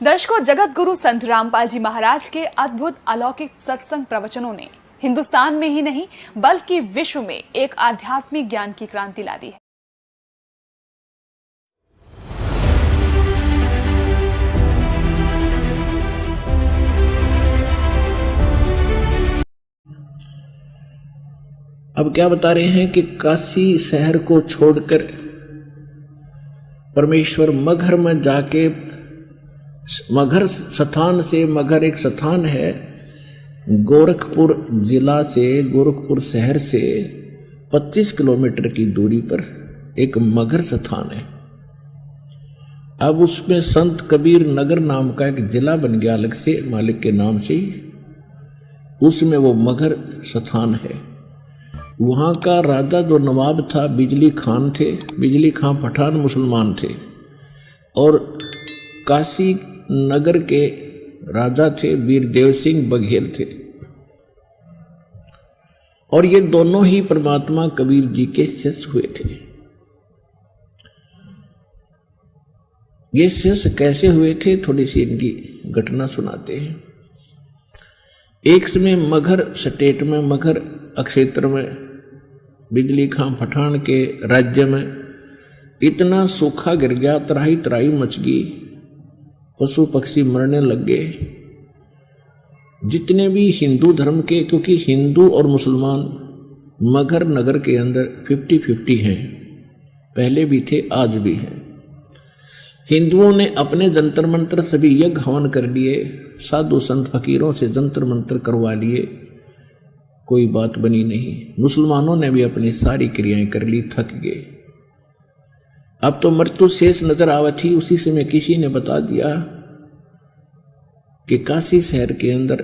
दर्शकों, जगत गुरु संत रामपाल जी महाराज के अद्भुत अलौकिक सत्संग प्रवचनों ने हिंदुस्तान में ही नहीं बल्कि विश्व में एक आध्यात्मिक ज्ञान की क्रांति ला दी है। अब क्या बता रहे हैं कि काशी शहर को छोड़कर परमेश्वर मगहर में जाके, मगहर स्थान से, मगहर एक स्थान है गोरखपुर जिला से, गोरखपुर शहर से 25 किलोमीटर की दूरी पर एक मगहर स्थान है। अब उसमें संत कबीर नगर नाम का एक जिला बन गया अलग से, मालिक के नाम से। उसमें वो मगहर स्थान है। वहाँ का राजा जो नवाब था बिजली खान थे। बिजली खान पठान मुसलमान थे और काशी नगर के राजा थे वीरदेव सिंह बघेल थे। और ये दोनों ही परमात्मा कबीर जी के शिष्य हुए थे। ये शिष्य कैसे हुए थे, थोड़ी सी इनकी घटना सुनाते हैं। एक समय मगहर स्टेट में, मगहर क्षेत्र में, बिजली खां पठान के राज्य में इतना सूखा गिर गया, तराही तराही मच गई, पशु पक्षी मरने लग गए। जितने भी हिंदू धर्म के, क्योंकि हिंदू और मुसलमान मगहर नगर के अंदर 50-50 हैं, पहले भी थे आज भी हैं। हिंदुओं ने अपने जंतर मंत्र सभी यज्ञ हवन कर लिए, साधु संत फकीरों से जंतर मंत्र करवा लिए, कोई बात बनी नहीं। मुसलमानों ने भी अपनी सारी क्रियाएं कर ली, थक गए। अब तो मृत्यु शेष नजर आवत थी। उसी समय किसी ने बता दिया कि काशी शहर के अंदर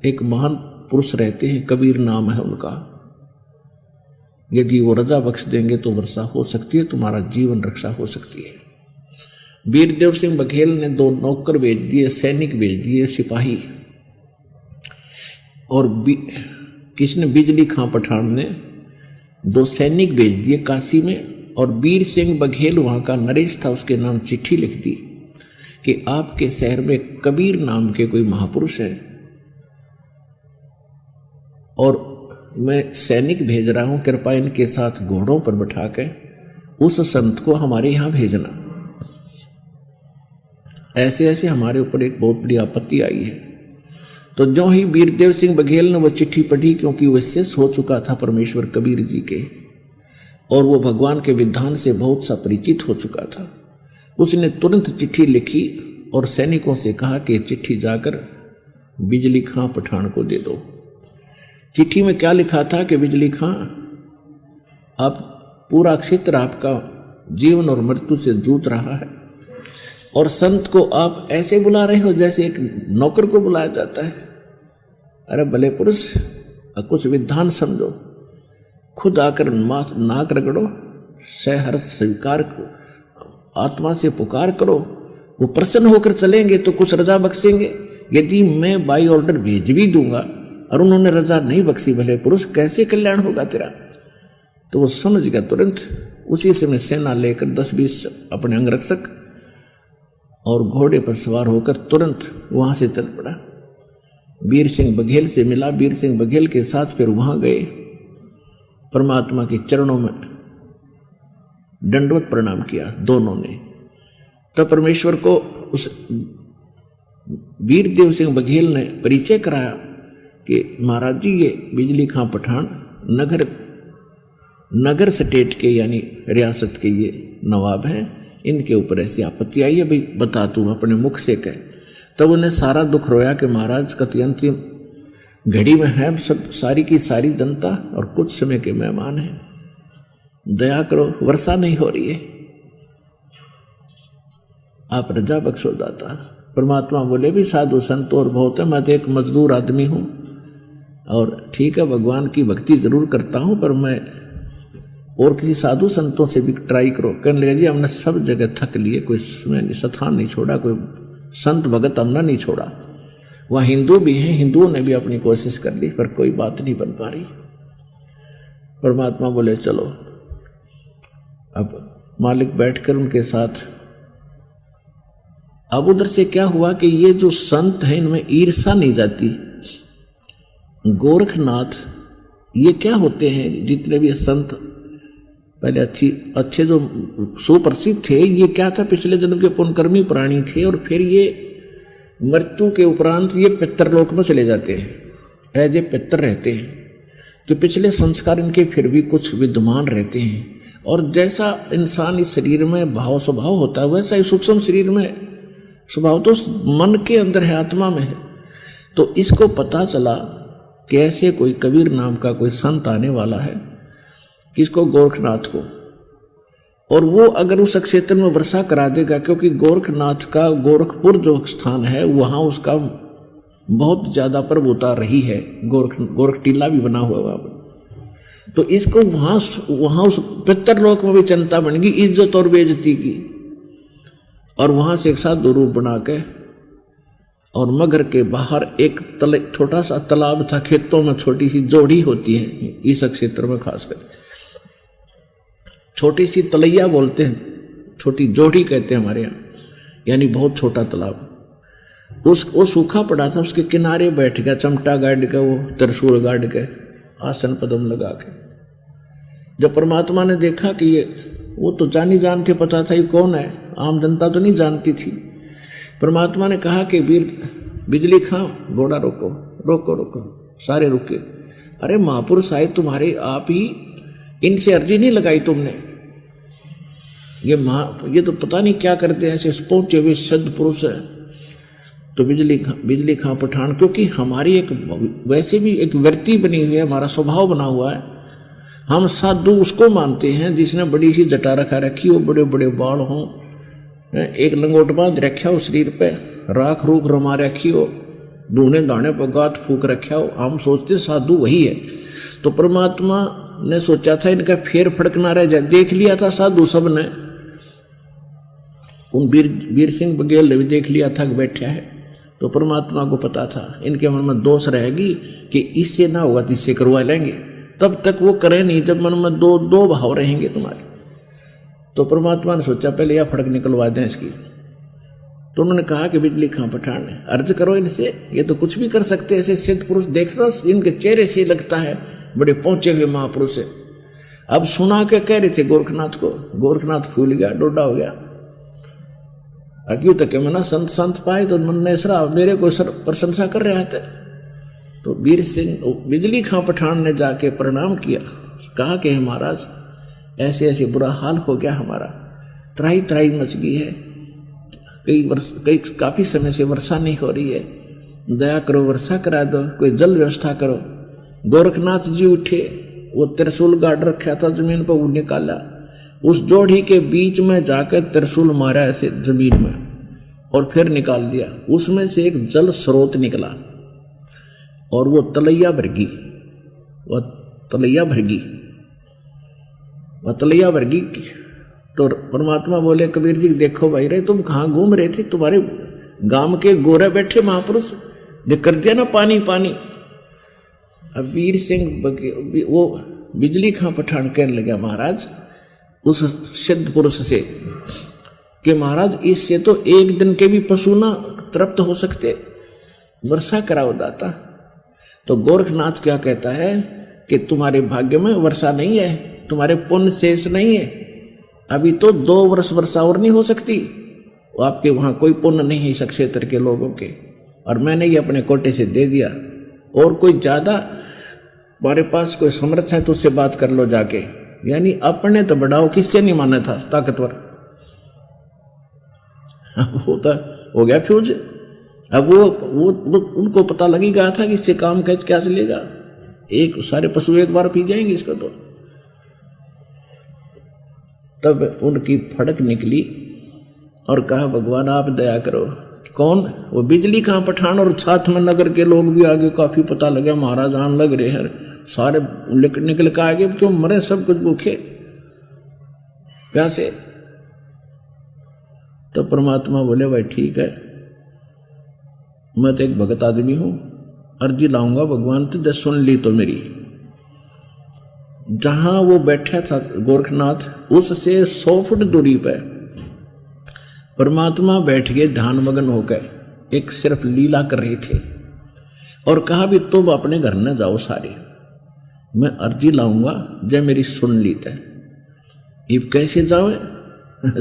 एक महान पुरुष रहते हैं, कबीर नाम है उनका। यदि वो रजा बख्श देंगे तो वर्षा हो सकती है, तुम्हारा जीवन रक्षा हो सकती है। वीरदेव सिंह बघेल ने 2 नौकर भेज दिए, सैनिक भेज दिए, सिपाही। और किसने, बिजली खां पठान ने 2 सैनिक भेज दिए काशी में। और वीर सिंह बघेल वहाँ का नरेश था, उसके नाम चिट्ठी लिख दी कि आपके शहर में कबीर नाम के कोई महापुरुष है और मैं सैनिक भेज रहा हूँ, कृपया इनके साथ घोड़ों पर बैठा के उस संत को हमारे यहाँ भेजना। ऐसे ऐसे हमारे ऊपर एक बहुत बड़ी आपत्ति आई है। तो जो ही वीरदेव सिंह बघेल ने वो चिट्ठी पढ़ी, क्योंकि वह शिष्य हो चुका था परमेश्वर कबीर जी के और वो भगवान के विधान से बहुत सा परिचित हो चुका था, उसने तुरंत चिट्ठी लिखी और सैनिकों से कहा कि चिट्ठी जाकर बिजली खां पठान को दे दो। चिट्ठी में क्या लिखा था कि बिजली खां, आप पूरा क्षेत्र आपका जीवन और मृत्यु से जूझ रहा है और संत को आप ऐसे बुला रहे हो जैसे एक नौकर को बुलाया जाता है। अरे भले पुरुष, कुछ विधान समझो, खुद आकर नाक रगड़ो, सहर्ष स्वीकार करो, आत्मा से पुकार करो, वो प्रसन्न होकर चलेंगे तो कुछ रजा बख्शेंगे। यदि मैं बाई ऑर्डर भेज भी दूंगा और उन्होंने रजा नहीं बख्शी, भले पुरुष, कैसे कल्याण होगा तेरा। तो वो समझ गया तुरंत। उसी समय सेना लेकर 10-20 अपने अंगरक्षक और घोड़े पर सवार होकर तुरंत वहां से चल पड़ा। वीर सिंह बघेल से मिला, वीर सिंह बघेल के साथ फिर वहां गए, परमात्मा के चरणों में दंडवत प्रणाम किया दोनों ने। तब परमेश्वर को उस वीरदेव सिंह बघेल ने परिचय कराया कि महाराज जी, ये बिजली खां पठान नगर स्टेट के यानी रियासत के ये नवाब हैं, इनके ऊपर ऐसी आपत्ति आई है, भाई बता तू अपने मुख से कह। तब उन्हें सारा दुख रोया कि महाराज, कति अंतिम घड़ी में है सब, सारी की सारी जनता और कुछ समय के मेहमान हैं, दया करो, वर्षा नहीं हो रही है, आप रजा बख्शो दाता। परमात्मा बोले भी साधु संत और बहुत है, मैं तो एक मजदूर आदमी हूँ और ठीक है भगवान की भक्ति जरूर करता हूँ, पर मैं और किसी साधु संतों से भी ट्राई करो। कहने लगे जी हमने सब जगह थक लिए, कोई स्थान नहीं छोड़ा, कोई संत भगत हमने नहीं छोड़ा। वहाँ हिंदू भी हैं, हिंदुओं ने भी अपनी कोशिश कर ली, पर कोई बात नहीं बन पा रही। परमात्मा बोले चलो। अब मालिक बैठकर उनके साथ अब उधर से क्या हुआ कि ये जो संत हैं इनमें ईर्षा नहीं जाती। गोरखनाथ ये क्या होते हैं, जितने भी संत पहले अच्छे जो सुप्रसिद्ध थे, ये क्या था, पिछले जन्म के पुण्यकर्मी प्राणी थे और फिर ये मृत्यु के उपरांत ये पितरलोक में चले जाते हैं, एज ए पितर रहते हैं। तो पिछले संस्कार इनके फिर भी कुछ विद्यमान रहते हैं। और जैसा इंसान इस शरीर में भाव स्वभाव होता है, वैसा ही सूक्ष्म शरीर में स्वभाव तो मन के अंदर है, आत्मा में है। तो इसको पता चला कि ऐसे कोई कबीर नाम का कोई संत आने वाला है, किसको, गोरखनाथ को। और वो अगर उस क्षेत्र में वर्षा करा देगा, क्योंकि गोरखनाथ का गोरखपुर जो स्थान है वहाँ उसका बहुत ज़्यादा प्रभुता रही है, गोरख टीला भी बना हुआ वहाँ पर। तो इसको वहाँ उस पितरलोक में भी चिंता बन गई, इज्जत और बेइज्जती की। और वहाँ से एक साधु रूप बना के, और मगर के बाहर एक छोटा सा तालाब था, खेतों में छोटी सी जोड़ी होती है इस क्षेत्र में, खासकर छोटी सी तलैया बोलते हैं, छोटी जोड़ी कहते हैं हमारे यहाँ, यानी बहुत छोटा तालाब। वो सूखा पड़ा था, उसके किनारे बैठ गया, चमटा गाड़ के, वो त्रिशूल गाड़ के, आसन पदम लगा के। जब परमात्मा ने देखा कि ये, वो तो जानी जानते, पता था ये कौन है, आम जनता तो नहीं जानती थी। परमात्मा ने कहा कि वीर बिजली खां, घोड़ा रोको रोको रोको, सारे रुके। अरे महापुरुष आए तुम्हारे, आप ही इनसे अर्जी नहीं लगाई तुमने, ये तो पता नहीं क्या करते हैं, ऐसे पहुंचे हुए सद पुरुष है। तो बिजली खां पठान, क्योंकि हमारी एक वैसे भी एक वृत्ति बनी हुई है, हमारा स्वभाव बना हुआ है। हम साधु उसको मानते हैं जिसने बड़ी सी जटा रखा रखी हो, बड़े बड़े बाल हों, एक लंगोट बांध रखा हो शरीर पे, राख रूख रमा रखी हो, ढूंढे दाने पर गात फूक रखा हो, हम सोचते साधु वही है। तो परमात्मा ने सोचा था इनका फेर फड़कना रह जाए, देख लिया था साधु सब ने, उन वीर सिंह बघेल ने भी देख लिया था कि बैठा है। तो परमात्मा को पता था इनके मन में दोष रहेगी कि इससे ना होगा तो इससे करवा लेंगे, तब तक वो करें नहीं जब मन में दो भाव रहेंगे तुम्हारे। तो परमात्मा ने सोचा पहले यह फड़क निकलवा दें इसकी। तो उन्होंने कहा कि बिजली खां पठान, अर्ज करो इनसे, ये तो कुछ भी कर सकते हैं, ऐसे सिद्ध पुरुष देख लो, इनके चेहरे से लगता है बड़े पहुंचे हुए महापुरुष है। अब सुना के कह रहे थे गोरखनाथ को, गोरखनाथ फूल गया, डोडा हो गया। अक्यों तक मना संत पाए तो मन ने सरा मेरे को प्रशंसा कर रहे थे। तो वीर सिंह बिजली खां पठान ने जाके प्रणाम किया, कहा कि महाराज ऐसे ऐसे बुरा हाल हो गया हमारा, त्राही त्राही मच गई है, काफी समय से वर्षा नहीं हो रही है, दया करो वर्षा करा दो, कोई जल व्यवस्था करो। गोरखनाथ जी उठे, वो त्रिशूल गाड़ रखा था जमीन पर, वो निकाला, उस जोड़ी के बीच में जाकर त्रिशूल मारा ऐसे जमीन में और फिर निकाल दिया। उसमें से एक जल स्रोत निकला और वो तलैया भरगी, वह तलैया भरगी। तो परमात्मा बोले कबीर जी देखो भाई रे, तुम कहाँ घूम रहे थे, तुम्हारे गांव के गोरे बैठे महापुरुष जो कर दिया ना पानी पानी। अब वीर सिंह वो बिजली खां पठान कहने लगा महाराज उस सिद्ध पुरुष से कि महाराज इससे तो एक दिन के भी पशु ना तृप्त हो सकते, वर्षा कराओ दाता। तो गोरखनाथ क्या कहता है कि तुम्हारे भाग्य में वर्षा नहीं है, तुम्हारे पुण्य शेष नहीं है, अभी तो 2 वर्ष वर्षा और नहीं हो सकती। वो आपके वहाँ कोई पुण्य नहीं है इस क्षेत्र के लोगों के, और मैंने ये अपने कोटे से दे दिया। और कोई ज़्यादा तुम्हारे पास कोई समर्थ है तो उससे बात कर लो जाके, यानी अपने तो बढ़ाओ, किससे नहीं माना था ताकतवर। होता हो गया फ्यूज। अब वो उनको पता लगी गया था कि इससे काम कैसे क्या चलेगा, एक सारे पशु एक बार पी जाएंगे इसको। तो तब उनकी फड़क निकली और कहा भगवान आप दया करो। कौन? वो बिजली खां पठान और साथ में नगर के लोग भी आगे काफी पता लगा महाराज आन लग रहे हैं, सारे निकल के आगे, क्यों मरे सब कुछ भूखे प्यासे। तो परमात्मा बोले भाई ठीक है, मैं तो एक भगत आदमी हूं, अर्जी लाऊंगा भगवान तो जब सुन ली तो मेरी। जहां वो बैठा था गोरखनाथ उससे 100 फुट दूरी पे परमात्मा बैठ गए ध्यानमग्न होकर, एक सिर्फ लीला कर रहे थे और कहा भी तुम अपने घर न जाओ सारे, मैं अर्जी लाऊंगा जब मेरी सुन ली तय। इब कैसे जाओ?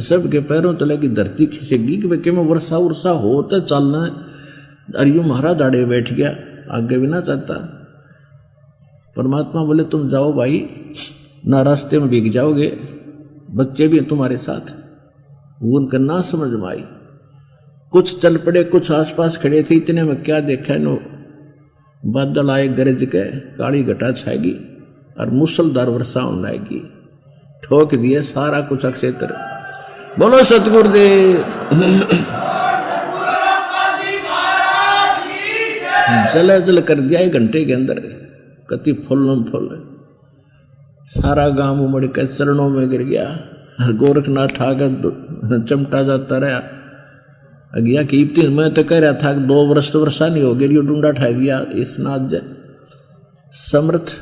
सबके पैरों तले की धरती खिसेगी कि मैं वर्षा उर्सा हो तो चलना। अरियो महाराज आड़े बैठ गया, आगे भी ना चाहता। परमात्मा बोले तुम जाओ भाई, ना रास्ते में भीग जाओगे, बच्चे भी तुम्हारे साथ। वो उनका ना समझ में आई। कुछ चल पड़े, कुछ आसपास खड़े थे। इतने में क्या देखा नो, बादल आए गरज के, काली घटा छाएगी और मूसलधार वर्षा होने आएगी। ठोक दिए सारा कुछ अक्षेत्र। बोलो सतगुरुदेव। जल जल कर दिया 1 घंटे के अंदर, कति फुल्लम फुल। सारा गांव उमड़ के चरणों में गिर गया। गोरखनाथ आकर चमटा जाता रहा। अगिया कीर्ति मैं तो कह रहा था कि 2 वर्ष तो वर्षा नहीं हो गई, यो डूंडा ठा दिया। इस नाथ जय समर्थ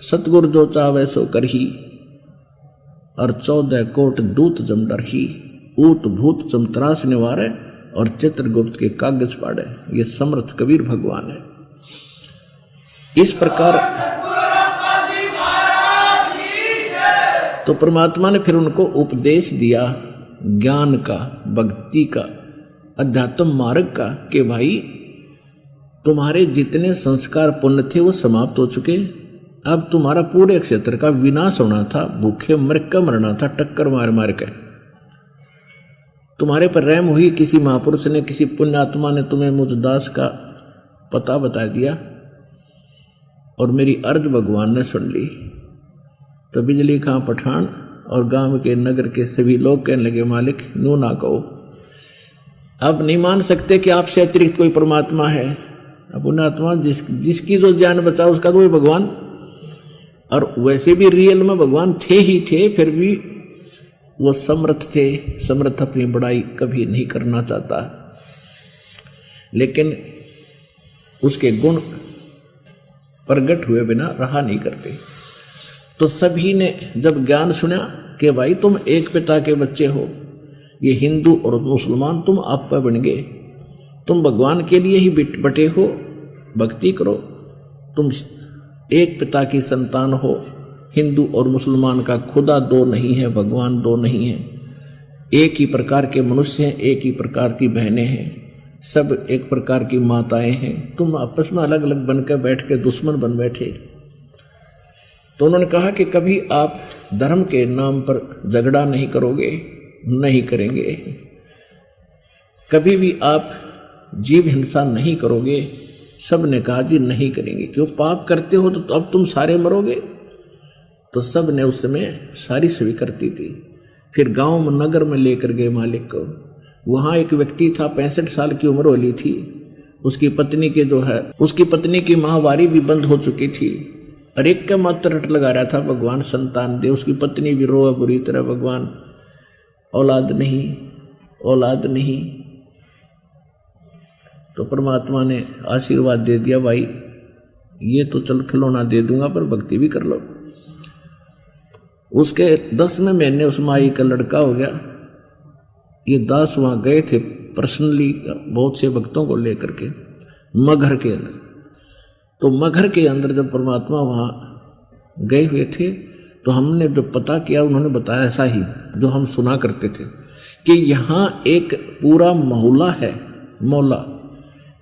सतगुरु जो चावे सो करही, और 14 कोट दूत जम डरही। ऊत भूत चमत्रास निवारे, और चित्रगुप्त के कागज पाड़े। ये समर्थ कबीर भगवान है। इस प्रकार तो परमात्मा ने फिर उनको उपदेश दिया ज्ञान का, भक्ति का, अध्यात्म मार्ग का, कि भाई तुम्हारे जितने संस्कार पुण्य थे वो समाप्त हो चुके। अब तुम्हारा पूरे क्षेत्र का विनाश होना था, भूखे मर कर मरना था, टक्कर मार मार कर। तुम्हारे पर रहम हुई, किसी महापुरुष ने, किसी पुण्यात्मा ने तुम्हें मुझ दास का पता बता दिया और मेरी अर्ज भगवान ने सुन ली। तो बिजली खां पठान और गांव के नगर के सभी लोग कहने लगे मालिक नू ना कहो, अब नहीं मान सकते कि आपसे अतिरिक्त कोई परमात्मा है। अब पुण्यात्मा जिसकी जो जान बचा उसका तो भगवान, और वैसे भी रियल में भगवान थे ही थे, फिर भी वो समर्थ थे। समर्थ अपनी बड़ाई कभी नहीं करना चाहता, लेकिन उसके गुण प्रगट हुए बिना रहा नहीं करते। तो सभी ने जब ज्ञान सुना कि भाई तुम एक पिता के बच्चे हो, ये हिंदू और मुसलमान तुम आप पर बन गए, तुम भगवान के लिए ही बटे हो, भक्ति करो। तुम एक पिता की संतान हो। हिंदू और मुसलमान का खुदा 2 नहीं है, भगवान 2 नहीं है, एक ही प्रकार के मनुष्य हैं, एक ही प्रकार की बहनें हैं, सब एक प्रकार की माताएं हैं। तुम आपस में अलग अलग बनकर बैठ के दुश्मन बन बैठे। तो उन्होंने कहा कि कभी आप धर्म के नाम पर झगड़ा नहीं करोगे, नहीं करेंगे। कभी भी आप जीव हिंसा नहीं करोगे। सब ने कहा जी नहीं करेंगे, क्यों पाप करते हो तो अब तुम सारे मरोगे। तो सब ने उस समय सारी स्वीकृति दी। फिर गांव में नगर में लेकर गए मालिक को। वहाँ एक व्यक्ति था, 65 साल की उम्र वाली थी। उसकी पत्नी के उसकी पत्नी की माहवारी भी बंद हो चुकी थी। और एक का मात्र रट लगा रहा था भगवान संतान दे। उसकी पत्नी भी रोए बुरी तरह, भगवान औलाद नहीं, औलाद नहीं। तो परमात्मा ने आशीर्वाद दे दिया, भाई ये तो चल खिलौना दे दूंगा पर भक्ति भी कर लो। उसके 10वें महीने उस माई का लड़का हो गया। ये दास वहाँ गए थे पर्सनली बहुत से भक्तों को लेकर के मगहर के अंदर। तो मगहर के अंदर जब परमात्मा वहाँ गए हुए थे तो हमने जो पता किया उन्होंने बताया ऐसा ही जो हम सुना करते थे कि यहाँ एक पूरा मोहल्ला है, मोहल्ला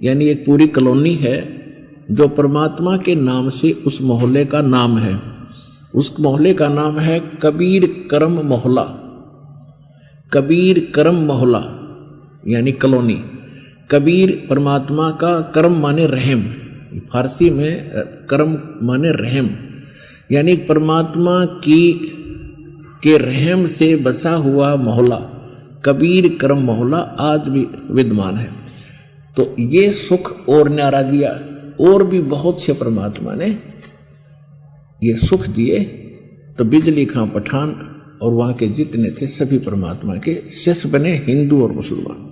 यानी एक पूरी कॉलोनी है जो परमात्मा के नाम से उस मोहल्ले का नाम है। उस मोहल्ले का नाम है कबीर करम मोहल्ला। कबीर करम मोहल्ला यानी कॉलोनी। कबीर परमात्मा का, करम माने रहम, फारसी में करम माने रहम, यानी परमात्मा के रहम से बसा हुआ मोहल्ला कबीर करम मोहल्ला आज भी विद्यमान है। तो ये सुख और न्यारा दिया, और भी बहुत से परमात्मा ने ये सुख दिए। तो बिजली खां पठान और वहाँ के जितने थे सभी परमात्मा के शिष्य बने, हिंदू और मुसलमान।